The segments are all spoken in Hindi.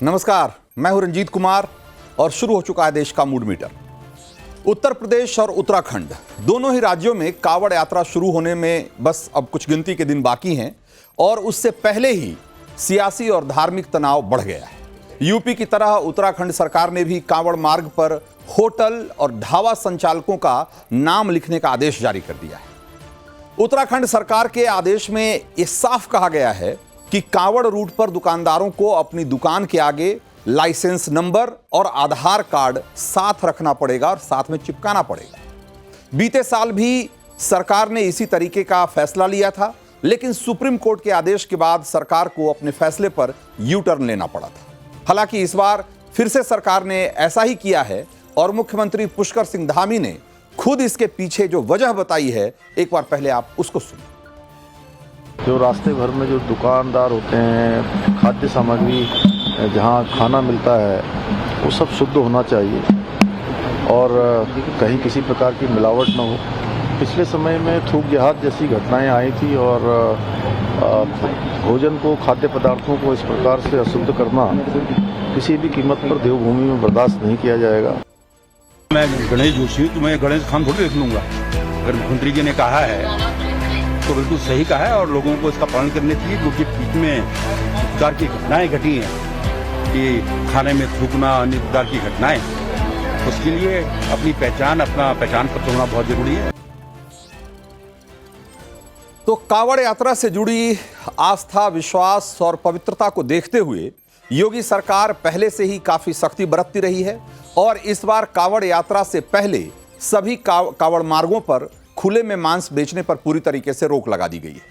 नमस्कार, मैं हूं रंजीत कुमार और शुरू हो चुका है देश का मूड मीटर। उत्तर प्रदेश और उत्तराखंड दोनों ही राज्यों में कांवड़ यात्रा शुरू होने में बस अब कुछ गिनती के दिन बाकी हैं और उससे पहले ही सियासी और धार्मिक तनाव बढ़ गया है। यूपी की तरह उत्तराखंड सरकार ने भी कांवड़ मार्ग पर होटल और ढाबा संचालकों का नाम लिखने का आदेश जारी कर दिया है। उत्तराखंड सरकार के आदेश में यह साफ कहा गया है कि कांवड़ रूट पर दुकानदारों को अपनी दुकान के आगे लाइसेंस नंबर और आधार कार्ड साथ रखना पड़ेगा और साथ में चिपकाना पड़ेगा। बीते साल भी सरकार ने इसी तरीके का फैसला लिया था, लेकिन सुप्रीम कोर्ट के आदेश के बाद सरकार को अपने फैसले पर यू टर्न लेना पड़ा था। हालांकि इस बार फिर से सरकार ने ऐसा ही किया है और मुख्यमंत्री पुष्कर सिंह धामी ने खुद इसके पीछे जो वजह बताई है, एक बार पहले आप उसको सुनिए। जो रास्ते भर में जो दुकानदार होते हैं, खाद्य सामग्री जहाँ खाना मिलता है वो सब शुद्ध होना चाहिए और कहीं किसी प्रकार की मिलावट ना हो। पिछले समय में थूक जहाज जैसी घटनाएं आई थी और भोजन को, खाद्य पदार्थों को इस प्रकार से अशुद्ध करना किसी भी कीमत पर देवभूमि में बर्दाश्त नहीं किया जाएगा। मैं गणेश जोशी हूँ, तो मैं गणेश खान थोड़ी देख लूँगा। अगर मुख्यमंत्री जी ने कहा है तो बिल्कुल सही कहा है और लोगों को इसका पालन करने चाहिए, क्योंकि बीच में प्रकार की घटनाएं घटी हैं कि खाने में थूकना, अन्य प्रकार की घटनाएं, उसके लिए अपनी पहचान, अपना पहचान पत्र होना बहुत जरूरी है। तो कांवड़ यात्रा से जुड़ी आस्था, विश्वास और पवित्रता को देखते हुए योगी सरकार पहले से ही काफी सख्ती बरतती रही है और इस बार कांवड़ यात्रा से पहले सभी कांवड़ मार्गों पर खुले में मांस बेचने पर पूरी तरीके से रोक लगा दी गई है।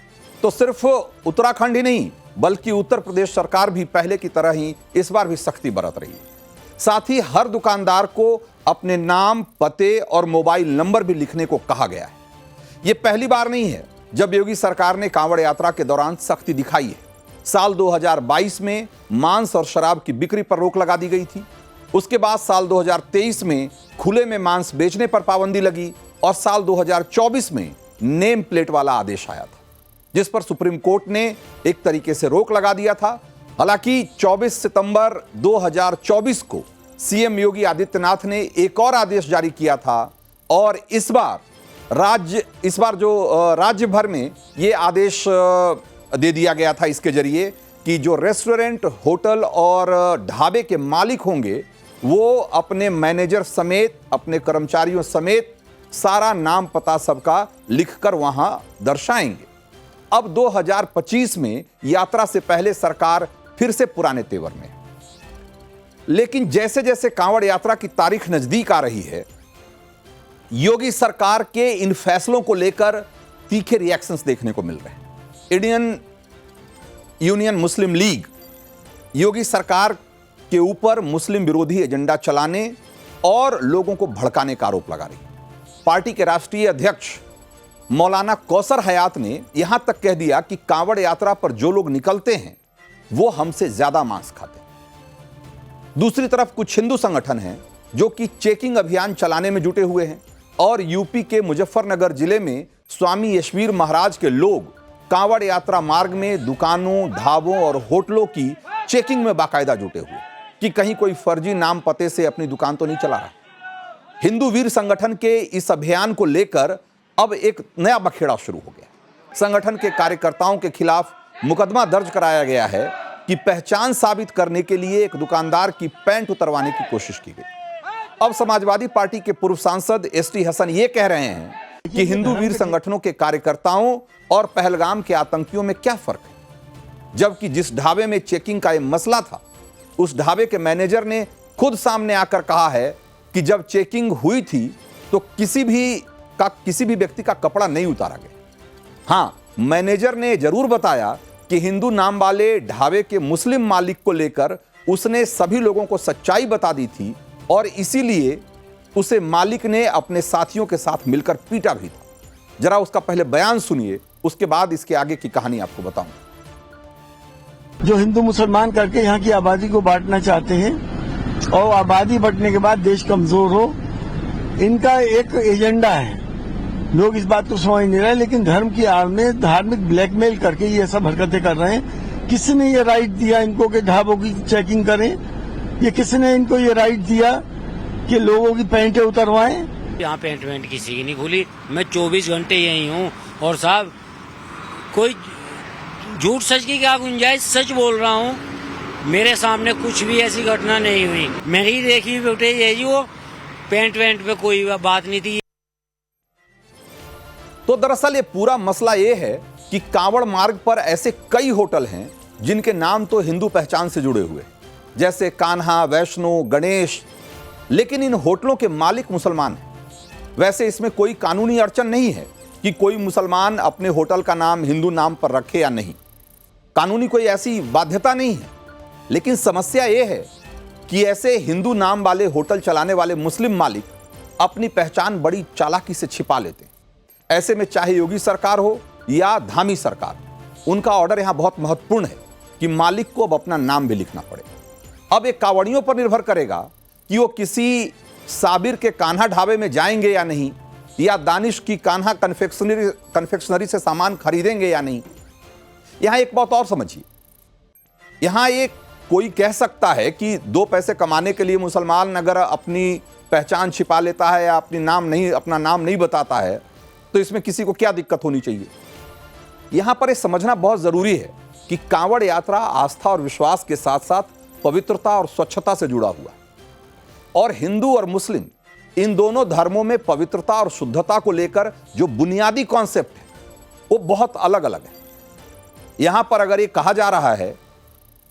तो सिर्फ उत्तराखंड ही नहीं बल्कि उत्तर प्रदेश सरकार भी पहले की तरह ही इस बार भी सख्ती बरत रही है। साथ ही हर दुकानदार को अपने नाम, पते और मोबाइल नंबर भी लिखने को कहा गया है। यह पहली बार नहीं है जब योगी सरकार ने कांवड़ यात्रा के दौरान सख्ती दिखाई है। साल 2022 में मांस और शराब की बिक्री पर रोक लगा दी गई थी। उसके बाद साल 2023 में खुले में मांस बेचने पर पाबंदी लगी और साल 2024 में नेम प्लेट वाला आदेश आया था, जिस पर सुप्रीम कोर्ट ने एक तरीके से रोक लगा दिया था। हालांकि 24 सितंबर 2024 को सीएम योगी आदित्यनाथ ने एक और आदेश जारी किया था और इस बार जो राज्य भर में ये आदेश दे दिया गया था इसके जरिए कि जो रेस्टोरेंट, होटल और ढाबे के मालिक होंगे वो अपने मैनेजर समेत, अपने कर्मचारियों समेत सारा नाम पता सबका लिखकर वहां दर्शाएंगे। अब 2025 में यात्रा से पहले सरकार फिर से पुराने तेवर में। लेकिन जैसे जैसे कांवड़ यात्रा की तारीख नजदीक आ रही है, योगी सरकार के इन फैसलों को लेकर तीखे रिएक्शंस देखने को मिल रहे हैं। इंडियन यूनियन मुस्लिम लीग योगी सरकार के ऊपर मुस्लिम विरोधी एजेंडा चलाने और लोगों को भड़काने का आरोप लगा रही है। पार्टी के राष्ट्रीय अध्यक्ष मौलाना कौसर हयात ने यहां तक कह दिया कि कांवड़ यात्रा पर जो लोग निकलते हैं वो हमसे ज्यादा मांस खाते हैं। दूसरी तरफ कुछ हिंदू संगठन हैं जो कि चेकिंग अभियान चलाने में जुटे हुए हैं और यूपी के मुजफ्फरनगर जिले में स्वामी यशवीर महाराज के लोग कांवड़ यात्रा मार्ग में दुकानों, ढाबों और होटलों की चेकिंग में बाकायदा जुटे हुए कि कहीं कोई फर्जी नाम पते से अपनी दुकान तो नहीं चला रहा। हिंदू वीर संगठन के इस अभियान को लेकर अब एक नया बखेड़ा शुरू हो गया। संगठन के कार्यकर्ताओं के खिलाफ मुकदमा दर्ज कराया गया है कि पहचान साबित करने के लिए एक दुकानदार की पैंट उतरवाने की कोशिश की गई। अब समाजवादी पार्टी के पूर्व सांसद एसटी हसन ये कह रहे हैं कि हिंदू वीर संगठनों के कार्यकर्ताओं और पहलगाम के आतंकियों में क्या फर्क है, जबकि जिस ढाबे में चेकिंग का यह मसला था उस ढाबे के मैनेजर ने खुद सामने आकर कहा है कि जब चेकिंग हुई थी तो किसी भी व्यक्ति का कपड़ा नहीं उतारा गया। हां, मैनेजर ने जरूर बताया कि हिंदू नाम वाले ढाबे के मुस्लिम मालिक को लेकर उसने सभी लोगों को सच्चाई बता दी थी और इसीलिए उसे मालिक ने अपने साथियों के साथ मिलकर पीटा भी था। जरा उसका पहले बयान सुनिए, उसके बाद इसके आगे की कहानी आपको बताऊं। जो हिंदू मुसलमान करके यहाँ की आबादी को बांटना चाहते हैं और आबादी बढ़ने के बाद देश कमजोर हो, इनका एक एजेंडा है। लोग इस बात को समझ नहीं रहे, लेकिन धर्म की आड़ में धार्मिक ब्लैकमेल करके ये सब हरकतें कर रहे हैं किसने ये राइट दिया इनको कि ढाबों की चेकिंग करें? ये किसने इनको ये राइट दिया कि लोगों की पैंटें उतरवाएं? यहाँ पेंट वेंट किसी की नहीं खुली। मैं 24 घंटे यही हूँ और साहब कोई झूठ सच की क्या गुंजाइश, सच बोल रहा हूँ। मेरे सामने कुछ भी ऐसी घटना नहीं हुई। मेरी देखी बेटे ये जी वो पेंट वेंट पे कोई बात नहीं थी। तो दरअसल ये पूरा मसला ये है कि कांवड़ मार्ग पर ऐसे कई होटल हैं जिनके नाम तो हिंदू पहचान से जुड़े हुए, जैसे कान्हा, वैष्णो, गणेश, लेकिन इन होटलों के मालिक मुसलमान हैं। वैसे इसमें कोई कानूनी अड़चन नहीं है कि कोई मुसलमान अपने होटल का नाम हिंदू नाम पर रखे या नहीं, कानूनी कोई ऐसी बाध्यता नहीं है। लेकिन समस्या यह है कि ऐसे हिंदू नाम वाले होटल चलाने वाले मुस्लिम मालिक अपनी पहचान बड़ी चालाकी से छिपा लेते हैं। ऐसे में चाहे योगी सरकार हो या धामी सरकार, उनका ऑर्डर यहां बहुत महत्वपूर्ण है कि मालिक को अब अपना नाम भी लिखना पड़े। अब एक कांवड़ियों पर निर्भर करेगा कि वो किसी साबिर के कान्हा ढाबे में जाएंगे या नहीं, या दानिश की कान्हा कन्फेक्शनरी से सामान खरीदेंगे या नहीं। यहां एक बात और समझिए, यहां एक कोई कह सकता है कि 2 पैसे कमाने के लिए मुसलमान अगर अपनी पहचान छिपा लेता है या अपना नाम नहीं बताता है तो इसमें किसी को क्या दिक्कत होनी चाहिए। यहां पर यह समझना बहुत जरूरी है कि कांवड़ यात्रा आस्था और विश्वास के साथ साथ पवित्रता और स्वच्छता से जुड़ा हुआ है, और हिंदू और मुस्लिम इन दोनों धर्मों में पवित्रता और शुद्धता को लेकर जो बुनियादी कॉन्सेप्ट है वो बहुत अलग अलग है। यहां पर अगर ये कहा जा रहा है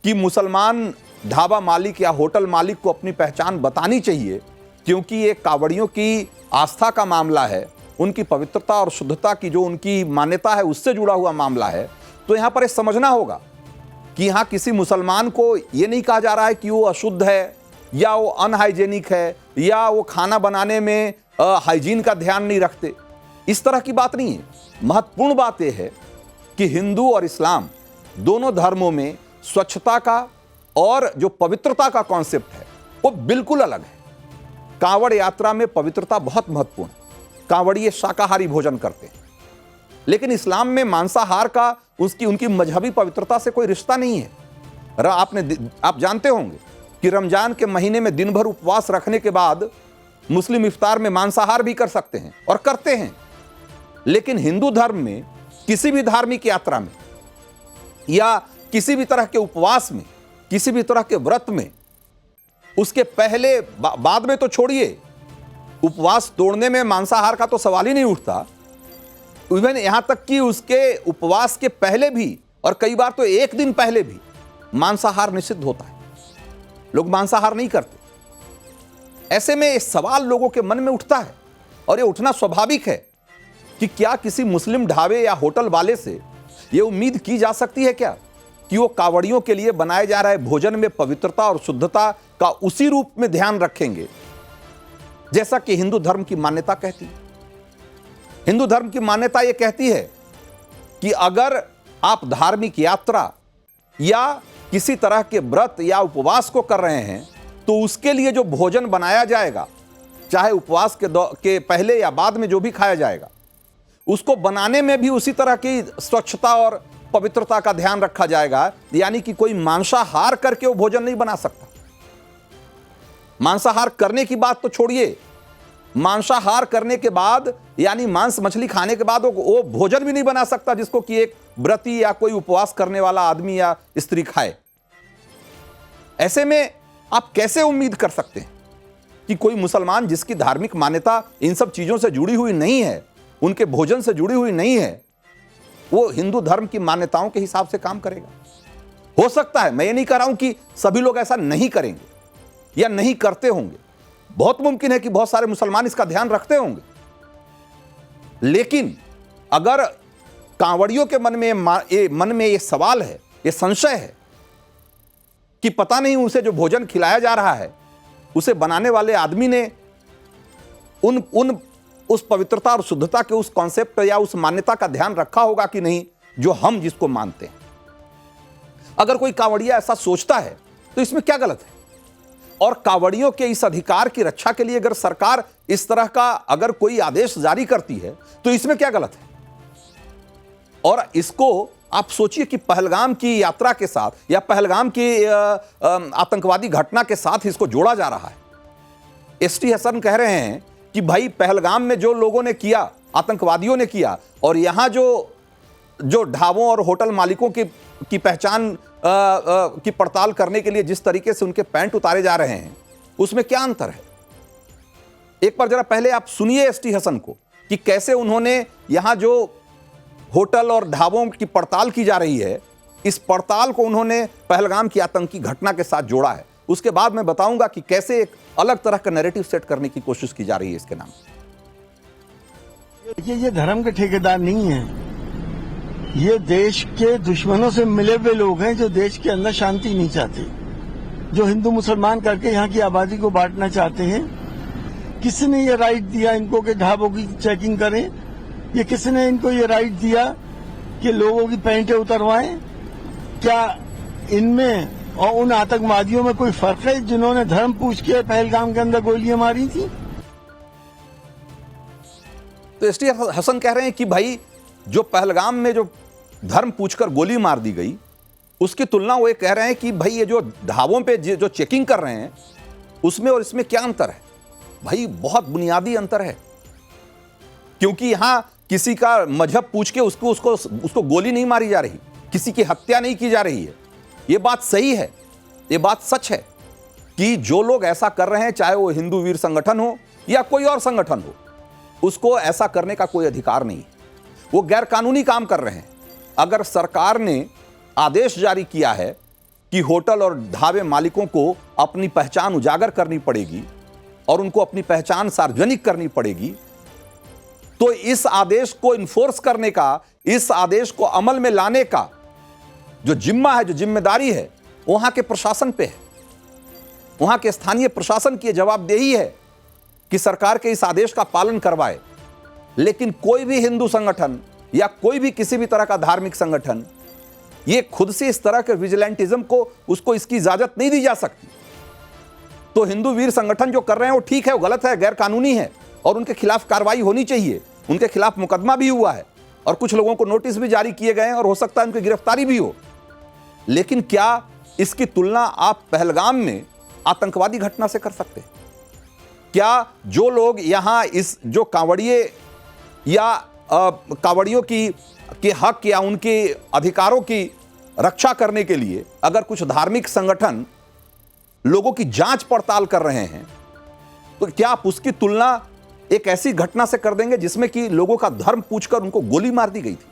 कि मुसलमान ढाबा मालिक या होटल मालिक को अपनी पहचान बतानी चाहिए क्योंकि ये कांवड़ियों की आस्था का मामला है, उनकी पवित्रता और शुद्धता की जो उनकी मान्यता है उससे जुड़ा हुआ मामला है, तो यहां पर यह समझना होगा कि यहां किसी मुसलमान को यह नहीं कहा जा रहा है कि वो अशुद्ध है या वो अनहाइजेनिक है या वो खाना बनाने में हाइजीन का ध्यान नहीं रखते। इस तरह की बात नहीं है। महत्वपूर्ण बात यह है कि हिंदू और इस्लाम दोनों धर्मों में स्वच्छता का और जो पवित्रता का कॉन्सेप्ट है वो बिल्कुल अलग है। कांवड़ यात्रा में पवित्रता बहुत महत्वपूर्ण है। कांवड़िए शाकाहारी भोजन करते हैं, लेकिन इस्लाम में मांसाहार का उनकी मजहबी पवित्रता से कोई रिश्ता नहीं है। आप जानते होंगे कि रमजान के महीने में दिन भर उपवास रखने के बाद मुस्लिम इफ्तार में मांसाहार भी कर सकते हैं और करते हैं, लेकिन हिंदू धर्म में किसी भी धार्मिक यात्रा में या किसी भी तरह के उपवास में, किसी भी तरह के व्रत में, उसके पहले बाद में तो छोड़िए, उपवास तोड़ने में मांसाहार का तो सवाल ही नहीं उठता। इवन यहां तक कि उसके उपवास के पहले भी और कई बार तो 1 दिन पहले भी मांसाहार निषिद्ध होता है। लोग मांसाहार नहीं करते। ऐसे में ये सवाल लोगों के मन में उठता है और ये उठना स्वाभाविक है कि क्या किसी मुस्लिम ढाबे या होटल वाले से ये उम्मीद की जा सकती है क्या कि वो कांवड़ियों के लिए बनाए जा रहे भोजन में पवित्रता और शुद्धता का उसी रूप में ध्यान रखेंगे जैसा कि हिंदू धर्म की मान्यता कहती है। हिंदू धर्म की मान्यता यह कहती है कि अगर आप धार्मिक यात्रा या किसी तरह के व्रत या उपवास को कर रहे हैं तो उसके लिए जो भोजन बनाया जाएगा, चाहे उपवास के पहले या बाद में जो भी खाया जाएगा, उसको बनाने में भी उसी तरह की स्वच्छता और पवित्रता का ध्यान रखा जाएगा। यानी कि कोई मांसाहार करके वो भोजन नहीं बना सकता। मांसाहार करने की बात तो छोड़िए, मांसाहार करने के बाद यानी मांस मछली खाने के बाद वो भोजन भी नहीं बना सकता जिसको कि एक व्रती या कोई उपवास करने वाला आदमी या स्त्री खाए। ऐसे में आप कैसे उम्मीद कर सकते हैं कि कोई मुसलमान जिसकी धार्मिक मान्यता इन सब चीजों से जुड़ी हुई नहीं है, उनके भोजन से जुड़ी हुई नहीं है, वो हिंदू धर्म की मान्यताओं के हिसाब से काम करेगा। हो सकता है, मैं ये नहीं कह रहा हूं कि सभी लोग ऐसा नहीं करेंगे या नहीं करते होंगे, बहुत मुमकिन है कि बहुत सारे मुसलमान इसका ध्यान रखते होंगे, लेकिन अगर कांवड़ियों के मन में ये सवाल है, ये संशय है कि पता नहीं उसे जो भोजन खिलाया जा रहा है उसे बनाने वाले आदमी ने उस पवित्रता और शुद्धता के उस कॉन्सेप्ट या उस मान्यता का ध्यान रखा होगा कि नहीं जो हम जिसको मानते हैं। अगर कोई कांवड़िया ऐसा सोचता है तो इसमें क्या गलत है? और कांवड़ियों के इस अधिकार की रक्षा के लिए अगर सरकार इस तरह का अगर कोई आदेश जारी करती है तो इसमें क्या गलत है? और इसको आप सोचिए कि पहलगाम की यात्रा के साथ या पहलगाम की आतंकवादी घटना के साथ इसको जोड़ा जा रहा है। एसटी हसन कह रहे हैं कि भाई पहलगाम में जो लोगों ने किया, आतंकवादियों ने किया, और यहां जो ढाबों और होटल मालिकों की पहचान की पड़ताल करने के लिए जिस तरीके से उनके पैंट उतारे जा रहे हैं, उसमें क्या अंतर है? एक बार जरा पहले आप सुनिए एसटी हसन को कि कैसे उन्होंने यहां जो होटल और ढाबों की पड़ताल की जा रही है, इस पड़ताल को उन्होंने पहलगाम की आतंकी घटना के साथ जोड़ा है। उसके बाद मैं बताऊंगा कि कैसे एक अलग तरह का नैरेटिव सेट करने की कोशिश की जा रही है इसके नाम। देखिए, ये धर्म के ठेकेदार नहीं है, ये देश के दुश्मनों से मिले हुए लोग हैं जो देश के अंदर शांति नहीं चाहते, जो हिंदू मुसलमान करके यहाँ की आबादी को बांटना चाहते हैं। किसने ये राइट दिया इनको कि ढाबों की चेकिंग करें? ये किसने इनको ये राइट दिया कि लोगों की पैंटें उतरवाएं? क्या इनमें और उन आतंकवादियों में कोई फर्क है जिन्होंने धर्म पूछ के पहलगाम के अंदर गोलियां मारी थी? तो एसटी हसन कह रहे हैं कि भाई जो पहलगाम में जो धर्म पूछकर गोली मार दी गई, उसकी तुलना वो ये कह रहे हैं कि भाई ये जो ढाबों पे जो चेकिंग कर रहे हैं उसमें और इसमें क्या अंतर है? भाई बहुत बुनियादी अंतर है, क्योंकि यहां किसी का मजहब पूछ के उसको गोली नहीं मारी जा रही, किसी की हत्या नहीं की जा रही है। ये बात सही है, ये बात सच है कि जो लोग ऐसा कर रहे हैं, चाहे वो हिंदू वीर संगठन हो या कोई और संगठन हो, उसको ऐसा करने का कोई अधिकार नहीं है। वो गैर कानूनी काम कर रहे हैं। अगर सरकार ने आदेश जारी किया है कि होटल और ढाबे मालिकों को अपनी पहचान उजागर करनी पड़ेगी और उनको अपनी पहचान सार्वजनिक करनी पड़ेगी, तो इस आदेश को इन्फोर्स करने का, इस आदेश को अमल में लाने का जो जिम्मा है, जो जिम्मेदारी है, वहां के प्रशासन पे है। वहां के स्थानीय प्रशासन की जवाबदेही है कि सरकार के इस आदेश का पालन करवाए। लेकिन कोई भी हिंदू संगठन या कोई भी किसी भी तरह का धार्मिक संगठन ये खुद से इस तरह के विजिलेंटिज्म को, उसको इसकी इजाजत नहीं दी जा सकती। तो हिंदू वीर संगठन जो कर रहे हैं वो ठीक है, वो गलत है, गैर कानूनी है और उनके खिलाफ कार्रवाई होनी चाहिए। उनके खिलाफ मुकदमा भी हुआ है और कुछ लोगों को नोटिस भी जारी किए गए हैं और हो सकता है उनकी गिरफ्तारी भी हो। लेकिन क्या इसकी तुलना आप पहलगाम में आतंकवादी घटना से कर सकते हैं? क्या जो लोग यहां इस जो कांवड़िए या कांवड़ियों के हक या उनके अधिकारों की रक्षा करने के लिए अगर कुछ धार्मिक संगठन लोगों की जांच पड़ताल कर रहे हैं, तो क्या आप उसकी तुलना एक ऐसी घटना से कर देंगे जिसमें कि लोगों का धर्म पूछकर उनको गोली मार दी गई थी?